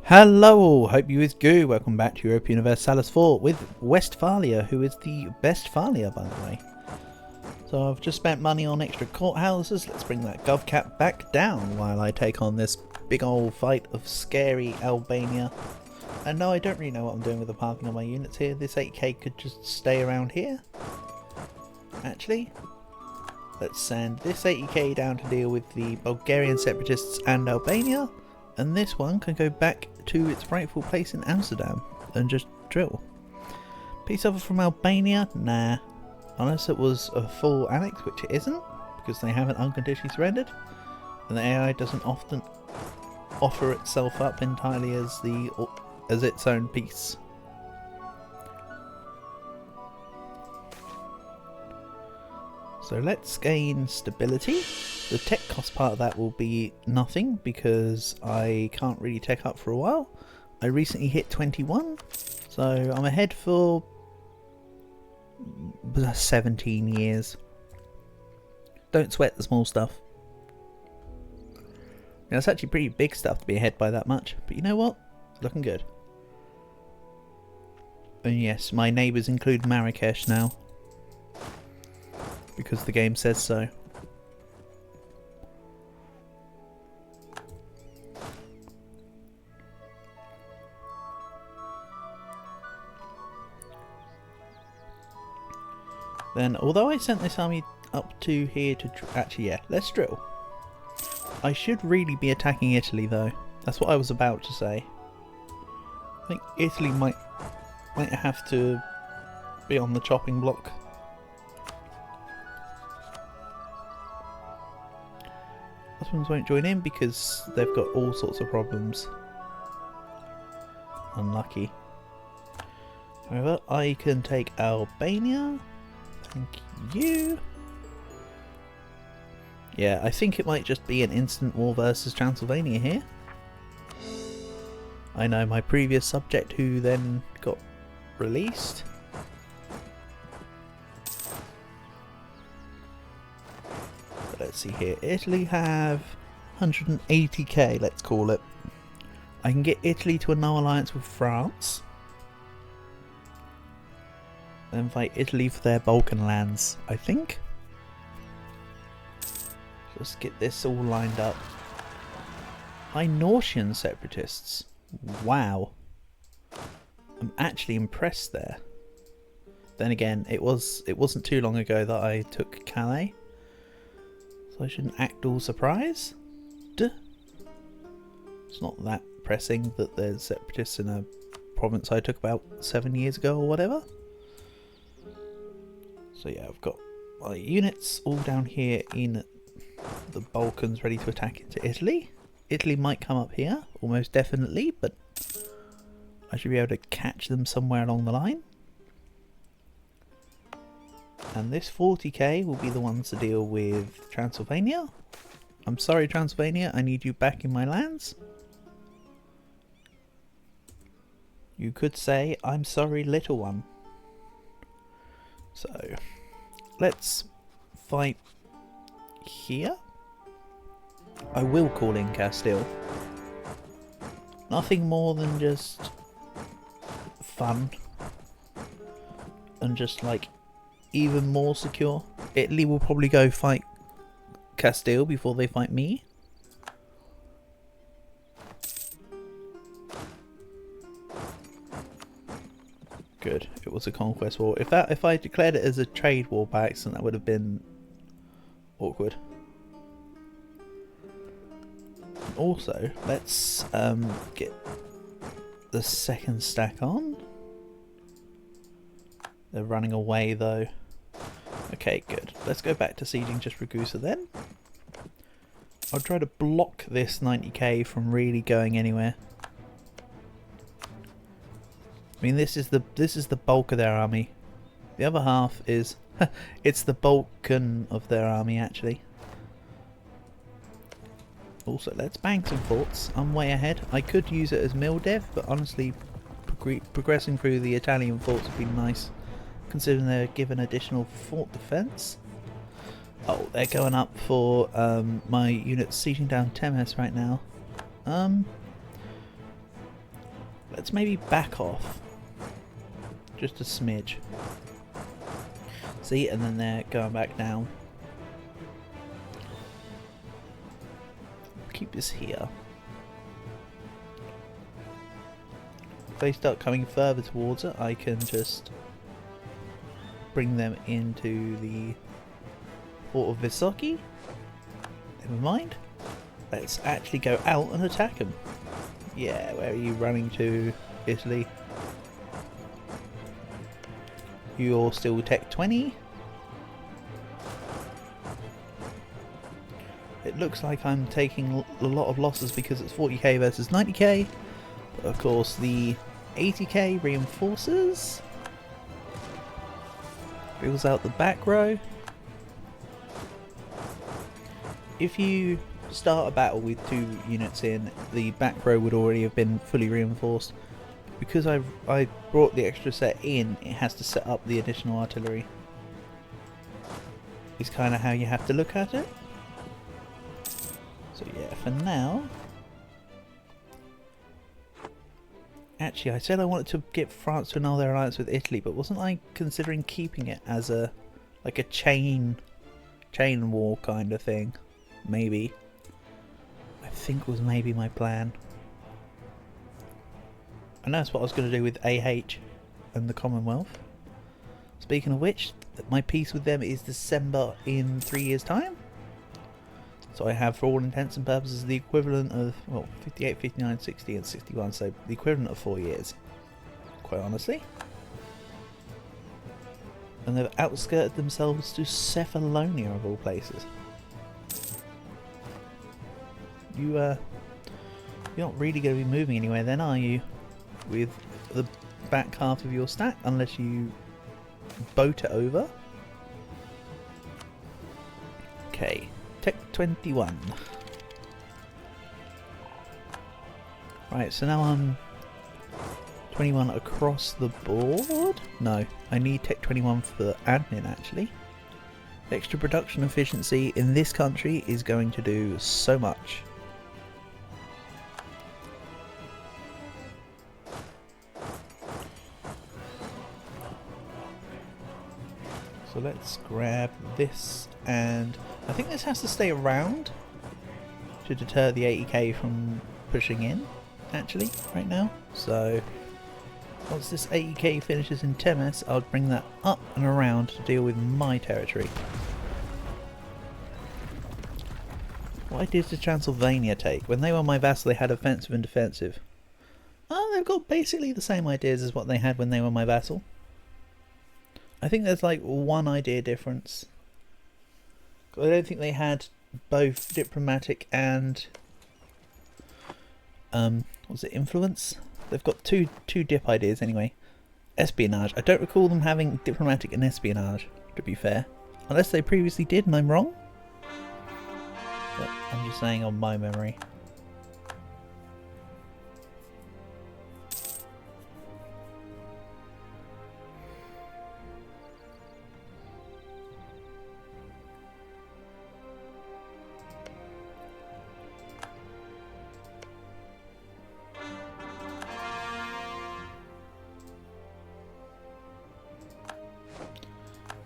Hello all, hope you is good. Welcome back to Europe Universalis 4 with Westphalia, who is the best Phalia, by the way. So I've just spent money on extra courthouses. Let's bring that gov cap back down while I take on this big old fight of scary Albania. And no, I don't really know what I'm doing with the parking of my units here. This 8k could just stay around here. Actually, let's send this 80k down to deal with the Bulgarian separatists and Albania. And this one can go back to its rightful place in Amsterdam and just drill. Peace offer from Albania? Nah. Unless it was a full annex, which it isn't, because they haven't unconditionally surrendered. And the AI doesn't often offer itself up entirely as its own piece. So let's gain stability. The tech cost part of that will be nothing because I can't really tech up for a while. I recently hit 21, so I'm ahead for 17 years. Don't sweat the small stuff. Now, it's actually pretty big stuff to be ahead by that much, but you know what? Looking good. And yes, my neighbours include Marrakesh now, because the game says so. Then, although I sent this army up to here to actually, yeah, let's drill. I should really be attacking Italy though. That's what I was about to say. I think Italy might have to be on the chopping block. Ottomans won't join in because they've got all sorts of problems. Unlucky. However, I can take Albania. Thank you. Yeah, I think it might just be an instant war versus Transylvania here. I know my previous subject who then got released. But let's see here. Italy have 180k, let's call it. I can get Italy to a no alliance with France. Then fight Italy for their Balkan lands, I think. Let's get this all lined up. Nortian separatists. Wow. I'm actually impressed there. Then again, it wasn't too long ago that I took Calais. So I shouldn't act all surprised. It's not that pressing that there's separatists in a province I took about 7 years ago or whatever. So yeah, I've got my units all down here in the Balkans ready to attack into Italy. Italy might come up here, almost definitely, but I should be able to catch them somewhere along the line. And this 40k will be the ones to deal with Transylvania. I'm sorry, Transylvania, I need you back in my lands. You could say, I'm sorry, little one. So, let's fight here. I will call in Castile. Nothing more than just fun. And just like even more secure. Italy will probably go fight Castile before they fight me. Good. It was a conquest war. If I declared it as a trade war by accident, that would have been awkward. Also, let's get the second stack on. They're running away though. Okay, good. Let's go back to sieging just Ragusa then. I'll try to block this 90k from really going anywhere. I mean, this is the bulk of their army. The other half is it's the Balkan of their army actually. Also, let's bang some forts. I'm way ahead. I could use it as mill dev, but honestly, progressing through the Italian forts would be nice, considering they're given additional fort defense. Oh, they're going up for my units sieging down Temes right now. Let's maybe back off. Just a smidge. See, and then they're going back down. Keep this here. If they start coming further towards it, I can just bring them into the port of Visaki. Never mind. Let's actually go out and attack them. Yeah, where are you running to, Italy? You're still Tech 20. It looks like I'm taking a lot of losses because it's 40k versus 90k. But of course the 80k reinforces. Fills out the back row. If you start a battle with 2 units in, the back row would already have been fully reinforced. Because I brought the extra set in, it has to set up the additional artillery. Is kind of how you have to look at it. So yeah, for now... Actually, I said I wanted to get France to annul their alliance with Italy, but wasn't I considering keeping it as a like a chain war kind of thing? Maybe. I think was maybe my plan. And that's what I was going to do with AH and the Commonwealth. Speaking of which, my peace with them is December in 3 years' time. So I have, for all intents and purposes, the equivalent of, well, 58, 59, 60 and 61, so the equivalent of 4 years, quite honestly. And they've outskirted themselves to Cephalonia of all places. You're not really going to be moving anywhere then, are you? With the back half of your stack, unless you boat it over. Okay. Tech 21. Right, so now I'm 21 across the board. No, I need Tech 21 for admin actually. Extra production efficiency in this country is going to do so much. So let's grab this, and I think this has to stay around to deter the 80k from pushing in, actually, right now. So once this 80k finishes in Temes, I'll bring that up and around to deal with my territory. What ideas did Transylvania take? When they were my vassal, they had offensive and defensive. Oh, they've got basically the same ideas as what they had when they were my vassal. I think there's like one idea difference. I don't think they had both diplomatic and what's it, influence? They've got two dip ideas anyway. Espionage. I don't recall them having diplomatic and espionage, to be fair. Unless they previously did and I'm wrong. But I'm just saying on my memory.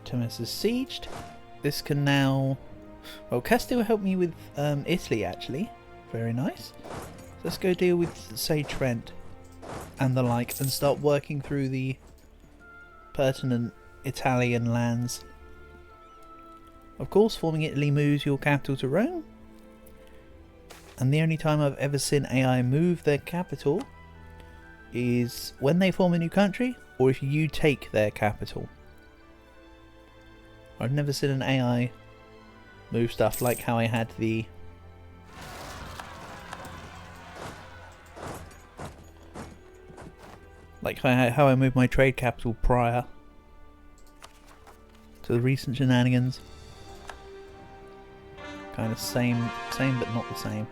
Temes is sieged. This can now... Well, Castile helped me with Italy, actually. Very nice. Let's go deal with, say, Trent and the like, and start working through the pertinent Italian lands. Of course, forming Italy moves your capital to Rome. And the only time I've ever seen AI move their capital is when they form a new country, or if you take their capital. I've never seen an AI move stuff like how I had the... Like how I moved my trade capital prior to the recent shenanigans. Kind of same but not the same.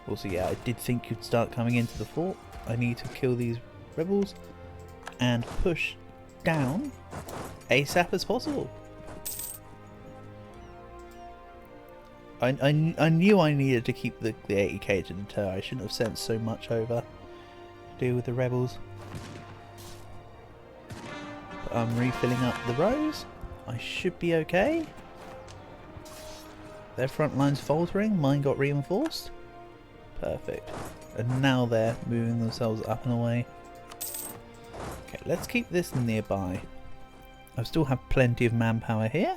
Also, yeah, I did think you'd start coming into the fort. I need to kill these rebels and push down ASAP as possible. I knew I needed to keep the 80k to deter. I shouldn't have sent so much over. deal with the rebels. But I'm refilling up the rows. I should be okay. Their front line's faltering, mine got reinforced. Perfect. And now they're moving themselves up and away. Okay, let's keep this nearby. I still have plenty of manpower here.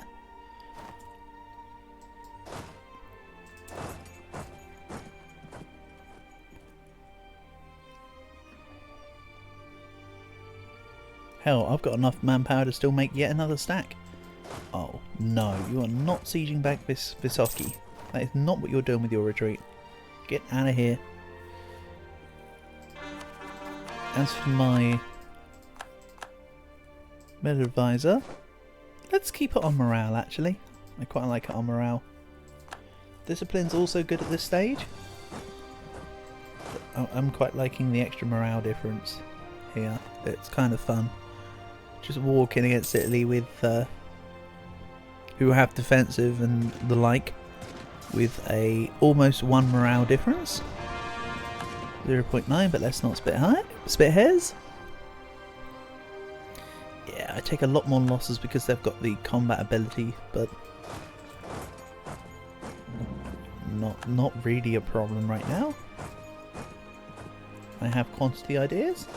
Hell, I've got enough manpower to still make yet another stack. Oh, no, you are not sieging back this Vysoki. That is not what you're doing with your retreat. Get out of here. As for my med advisor, let's keep it on morale actually. I quite like it on morale. Discipline's also good at this stage. I'm quite liking the extra morale difference here. It's kind of fun. Just walking against Italy with who have defensive and the like, with a almost 1 morale difference. 0.9, but let's not spit hairs. Yeah, I take a lot more losses because they've got the combat ability, but not really a problem right now. I have quantity ideas.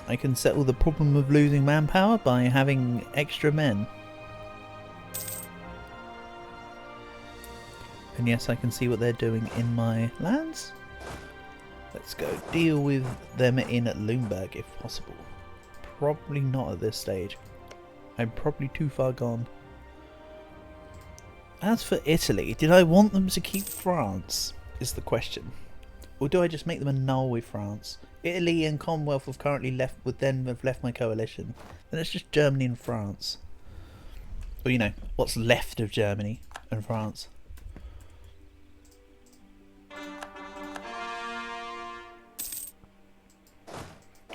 I can settle the problem of losing manpower by having extra men. And yes, I can see what they're doing in my lands. Let's go deal with them in at Lumberg if possible. Probably not at this stage. I'm probably too far gone. As for Italy, did I want them to keep France? Is the question. Or do I just make them annul with France? Italy and Commonwealth have currently left, would then have left my coalition. Then it's just Germany and France. Or you know, what's left of Germany and France.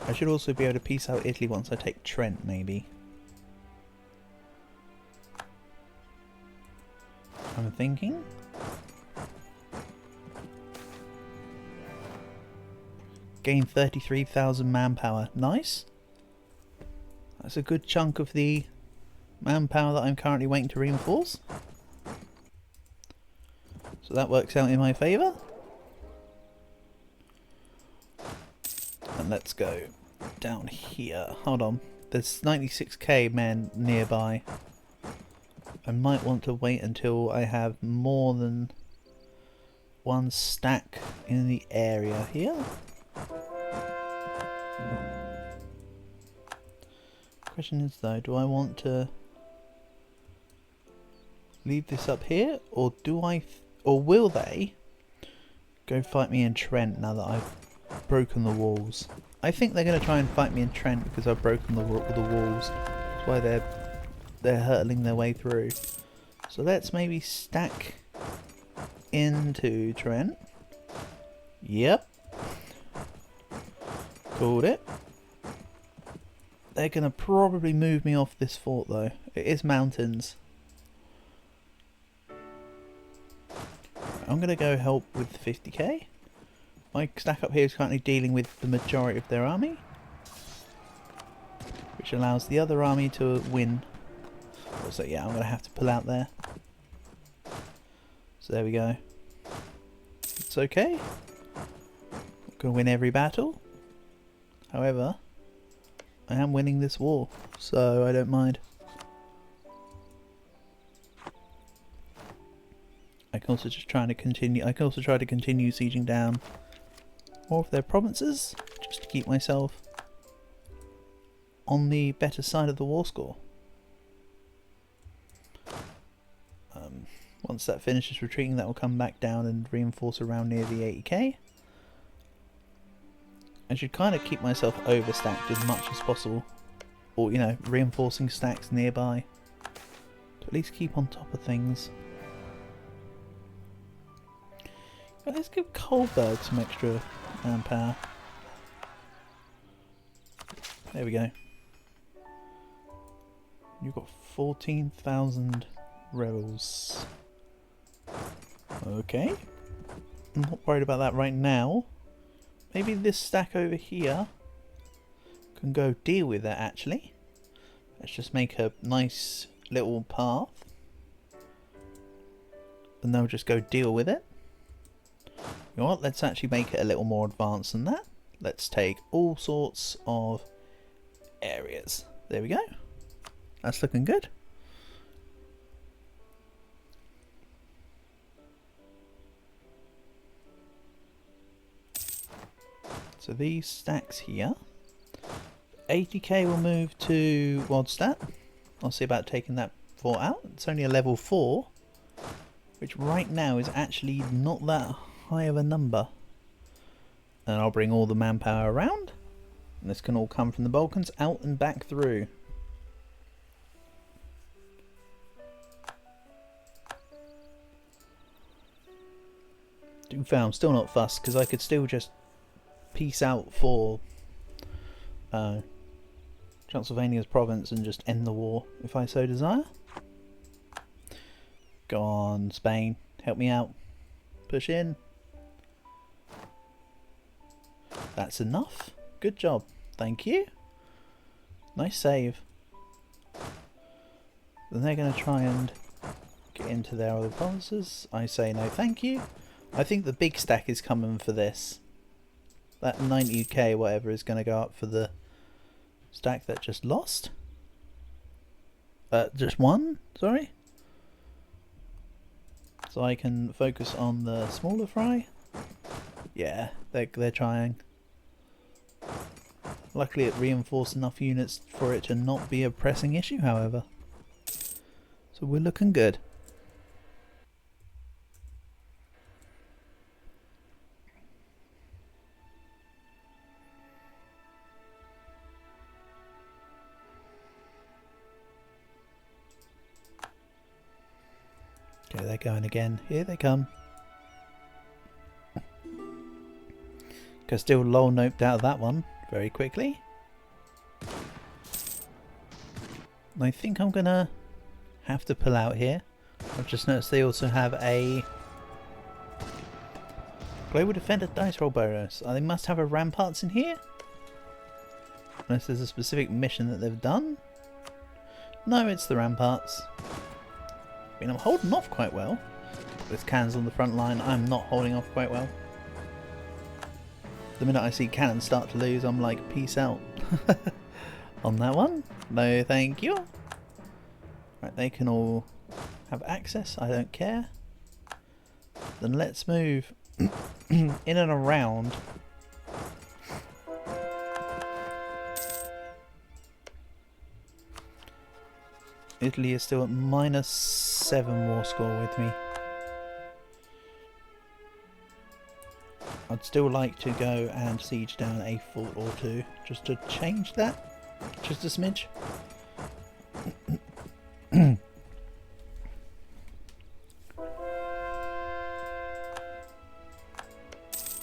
I should also be able to peace out Italy once I take Trent, maybe. I'm thinking. Gain 33,000 manpower. Nice. That's a good chunk of the manpower that I'm currently waiting to reinforce. So that works out in my favour. And let's go down here. Hold on. There's 96k men nearby. I might want to wait until I have more than 1 stack in the area here. Question is though, do I want to leave this up here, or will they go fight me in Trent now that I've broken the walls? I think they're going to try and fight me in Trent because I've broken the walls. That's why they're hurtling their way through. So let's maybe stack into Trent. Yep. Called it. They're going to probably move me off this fort though. It is mountains. I'm going to go help with 50k. My stack up here is currently dealing with the majority of their army, which allows the other army to win. Also, yeah, I'm going to have to pull out there. So there we go. It's okay. I'm going to win every battle. However, I am winning this war, so I don't mind. I can also just try to continue sieging down more of their provinces, just to keep myself on the better side of the war score. Once that finishes retreating, that will come back down and reinforce around near the 80k. I should kind of keep myself overstacked as much as possible, or you know, reinforcing stacks nearby to at least keep on top of things. But let's give Kohlberg some extra manpower. There we go. You've got 14,000 rebels. Okay. I'm not worried about that right now. maybe this stack over here can go deal with that actually. Let's just make a nice little path. And they'll just go deal with it. You know what, let's actually make it a little more advanced than that. Let's take all sorts of areas. There we go. That's looking good. So these stacks here, 80k will move to Wadstadt. I'll see about taking that fort out. It's only a level 4, which right now is actually not that high of a number. And I'll bring all the manpower around. And this can all come from the Balkans out and back through. To be fair, I'm still not fussed because I could still just peace out for Transylvania's province and just end the war if I so desire. Go on, Spain, help me out. Push in. That's enough. Good job. Thank you. Nice save. Then they're going to try and get into their other provinces. I say no thank you. I think the big stack is coming for this. That 90k whatever is going to go up for the stack that just lost. Just one, sorry. So I can focus on the smaller fry. Yeah, they're trying. Luckily it reinforced enough units for it to not be a pressing issue, however. So we're looking good. Okay, they're going again. Here they come. Okay, still lol noped out of that one very quickly. I think I'm gonna have to pull out here. I've just noticed they also have a Global Defender dice roll bonus. They must have a ramparts in here. Unless there's a specific mission that they've done. No, it's the ramparts. I mean, I'm holding off quite well. With cannons on the front line, I'm not holding off quite well. The minute I see cannons start to lose, I'm like, peace out. On that one, no thank you. Right, they can all have access, I don't care. Then let's move in and around. Italy is still at -7 war score with me. I'd still like to go and siege down a fort or two, just to change that, just a smidge.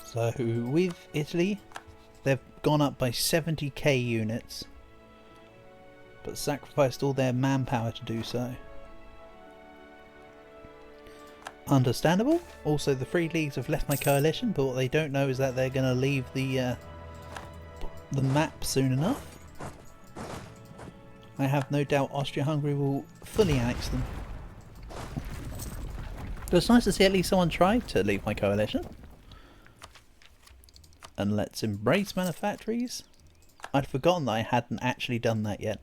So with Italy, they've gone up by 70k units, but sacrificed all their manpower to do so. Understandable. Also, the Free Leagues have left my coalition, but what they don't know is that they're going to leave the map soon enough. I have no doubt Austria-Hungary will fully annex them. But it's nice to see at least someone tried to leave my coalition. And let's embrace manufactories. I'd forgotten that I hadn't actually done that yet.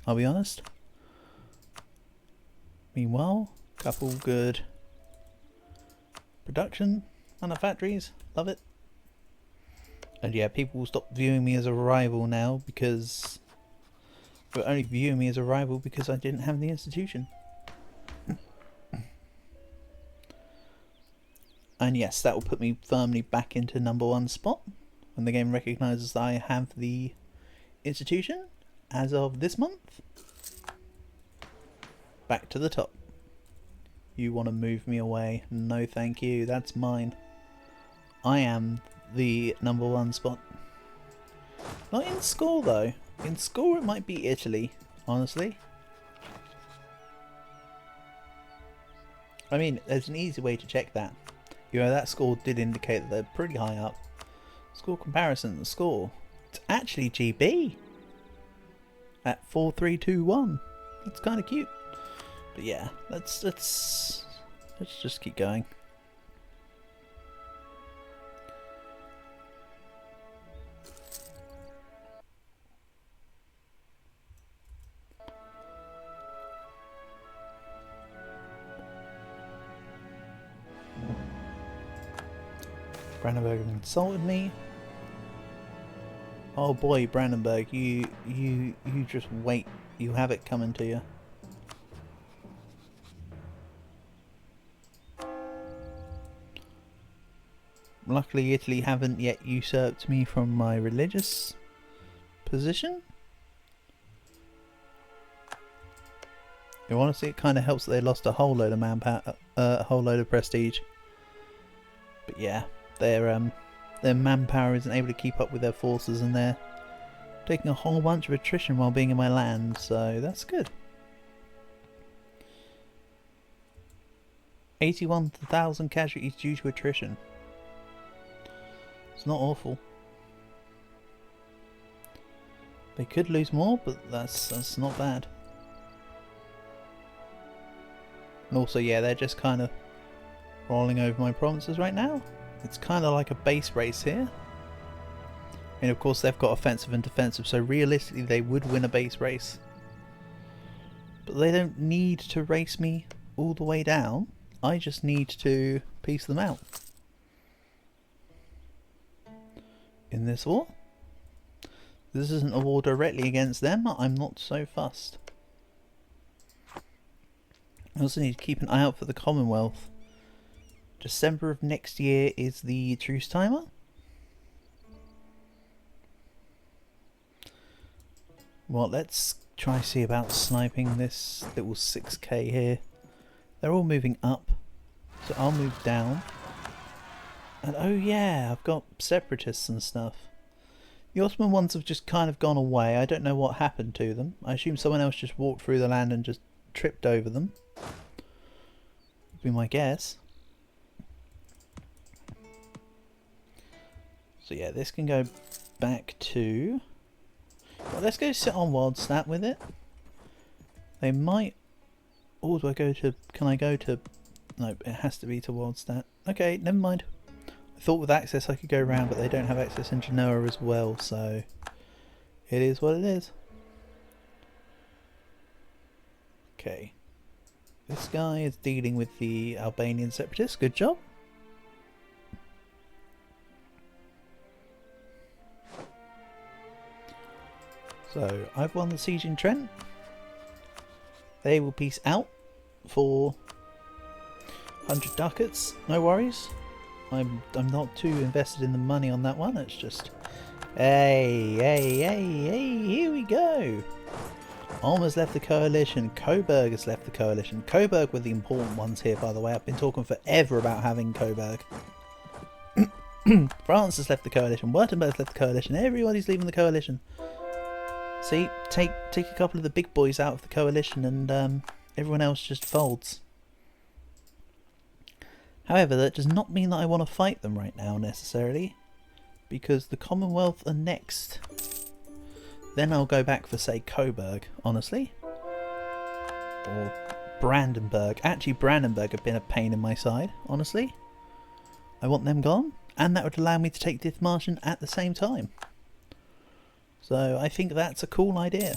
I'll be honest. Meanwhile, couple good production manufactories, love it. And yeah, people will stop viewing me as a rival now because they're only viewing me as a rival because I didn't have the institution. And yes, that will put me firmly back into #1 spot when the game recognises that I have the institution as of this month. Back to the top. You want to move me away? No thank you, that's mine. I am the #1 spot. Not in score though. In score it might be Italy, honestly. I mean, there's an easy way to check that. You know, that score did indicate that they're pretty high up. Score comparison. The score. It's actually GB. At 4321. That's kind of cute. But yeah, let's just keep going. Brandenburg insulted me. Oh boy, Brandenburg, you just wait. You have it coming to you. Luckily, Italy haven't yet usurped me from my religious position. Honestly, it kind of helps that they lost a whole load of manpower, a whole load of prestige. But yeah, their manpower isn't able to keep up with their forces, and they're taking a whole bunch of attrition while being in my land, so that's good. 81,000 casualties due to attrition. It's not awful. They could lose more, but that's not bad. And also, yeah, they're just kind of rolling over my provinces right now. It's kind of like a base race here. And of course they've got offensive and defensive, so realistically they would win a base race. But they don't need to race me all the way down. I just need to piece them out. In this war. This isn't a war directly against them, I'm not so fussed. I also need to keep an eye out for the Commonwealth. December of next year is the truce timer. Well, let's try see about sniping this little 6k here. They're all moving up, so I'll move down. And oh yeah, I've got separatists and stuff. The Ottoman ones have just kind of gone away. I don't know what happened to them. I assume someone else just walked through the land and just tripped over them. Would be my guess. So yeah, this can go back to... Well, let's go sit on Wildstat with it. They might... Oh, do I go to... Can I go to... No, it has to be to Wildstat. Okay, never mind. I thought with access I could go around, but they don't have access in Genoa as well, so... It is what it is. Okay. This guy is dealing with the Albanian separatists. Good job. So, I've won the siege in Trent. They will peace out for 100 ducats. No worries. I'm not too invested in the money on that one. It's just... Hey, here we go. Ulm has left the coalition. Coburg has left the coalition. Coburg were the important ones here, by the way. I've been talking forever about having Coburg. France has left the coalition. Württemberg's left the coalition. Everybody's leaving the coalition. See, take a couple of the big boys out of the coalition and everyone else just folds. However, that does not mean that I want to fight them right now necessarily, because the Commonwealth are next. Then I'll go back for, say, Coburg, honestly. Or Brandenburg. Actually, Brandenburg have been a pain in my side, honestly. I want them gone, and that would allow me to take Dithmarschen at the same time. So I think that's a cool idea.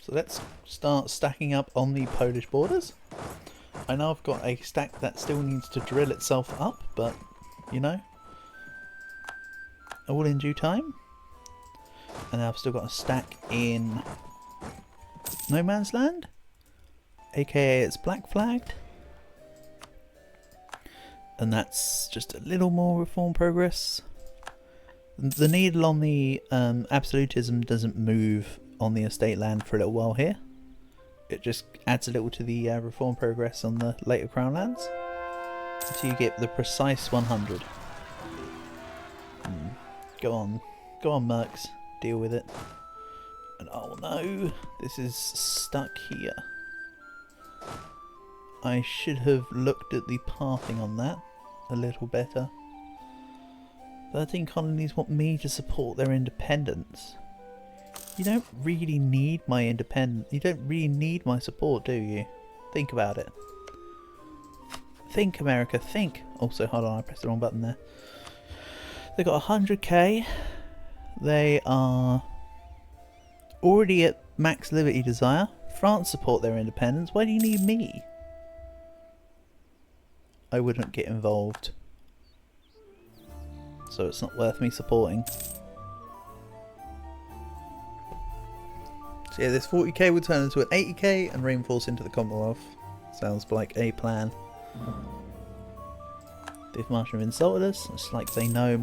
So let's start stacking up on the Polish borders. I know I've got a stack that still needs to drill itself up, but, you know, all in due time. And I've still got a stack in No Man's Land, aka it's black flagged. And that's just a little more reform progress. The needle on the absolutism doesn't move on the estate land for a little while here. It just adds a little to the reform progress on the later crown lands until you get the precise 100. Go on, Mercs, deal with it. And oh no, this is stuck here. I should have looked at the pathing on that. a little better. 13 colonies want me to support their independence. You don't really need my You don't really need my support, do you? Think about it. Think, America, think. Also, hold on, I pressed the wrong button there. They've got 100k. They are already at max liberty desire. France support their independence. Why do you need me? I wouldn't get involved. So it's not worth me supporting. So yeah, this 40k would turn into an 80k and reinforce into the Commonwealth. Sounds like a plan. They've marched and insulted us. It's like they know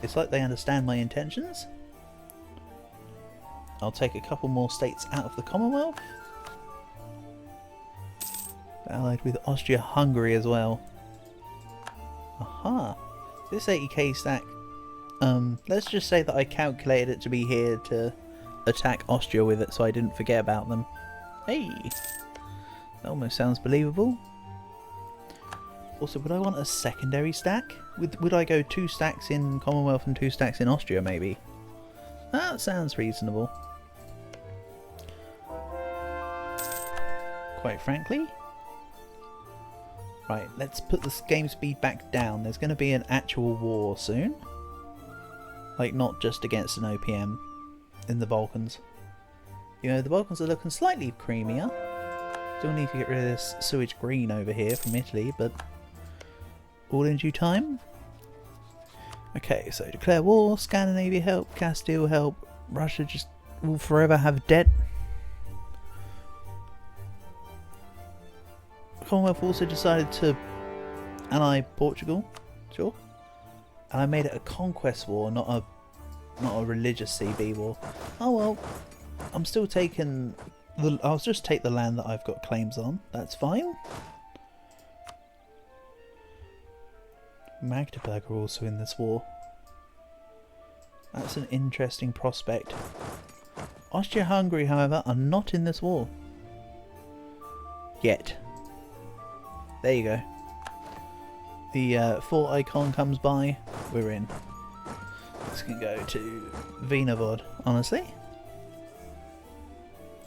it's like they understand my intentions. I'll take a couple more states out of the Commonwealth. Allied with Austria-Hungary as well. Aha! This 80k stack. Let's just say that I calculated it to be here to attack Austria with it, so I didn't forget about them. Hey! That almost sounds believable. Also, would I want a secondary stack? Would I go 2 stacks in Commonwealth and 2 stacks in Austria, maybe? That sounds reasonable. Quite frankly. Right, let's put this game speed back down. There's going to be an actual war soon. Like, not just against an OPM in the Balkans. You know, the Balkans are looking slightly creamier. Still need to get rid of this sewage green over here from Italy, but all in due time. Okay, so declare war, Scandinavia help, Castile help, Russia just will forever have debt. Commonwealth also decided to ally Portugal, sure. And I made it a conquest war, not a religious CB war. Oh well, I'm still taking I'll just take the land that I've got claims on. That's fine. Magdeburg are also in this war. That's an interesting prospect. Austria-Hungary, however, are not in this war. Yet. There you go. The fort icon comes by. We're in. This can go to Wienerwald, honestly.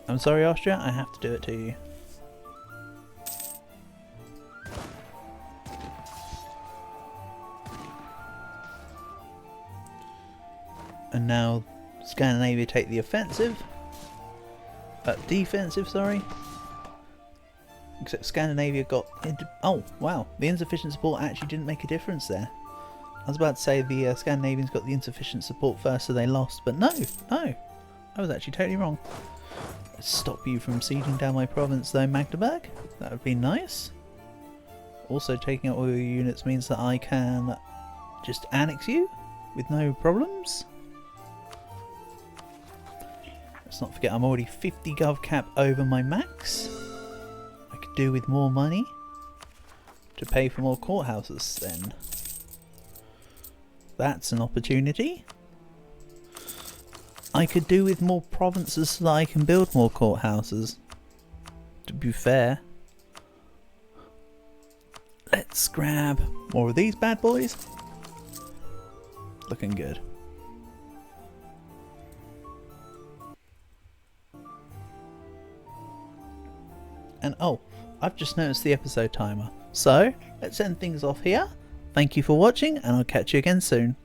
I'm sorry, Austria, I have to do it to you. And now Scandinavia take the offensive. Defensive, sorry. Except Scandinavia got into... Oh, wow. The insufficient support actually didn't make a difference there. I was about to say the Scandinavians got the insufficient support first, so they lost. But no, no. I was actually totally wrong. Let's stop you from sieging down my province, though, Magdeburg. That would be nice. Also, taking out all your units means that I can just annex you with no problems. Let's not forget I'm already 50 gov cap over my max. I could do with more money to pay for more courthouses then. That's an opportunity. I could do with more provinces so that I can build more courthouses. To be fair. Let's grab more of these bad boys. Looking good. And oh, I've just noticed the episode timer. So, let's end things off here. Thank you for watching, and I'll catch you again soon.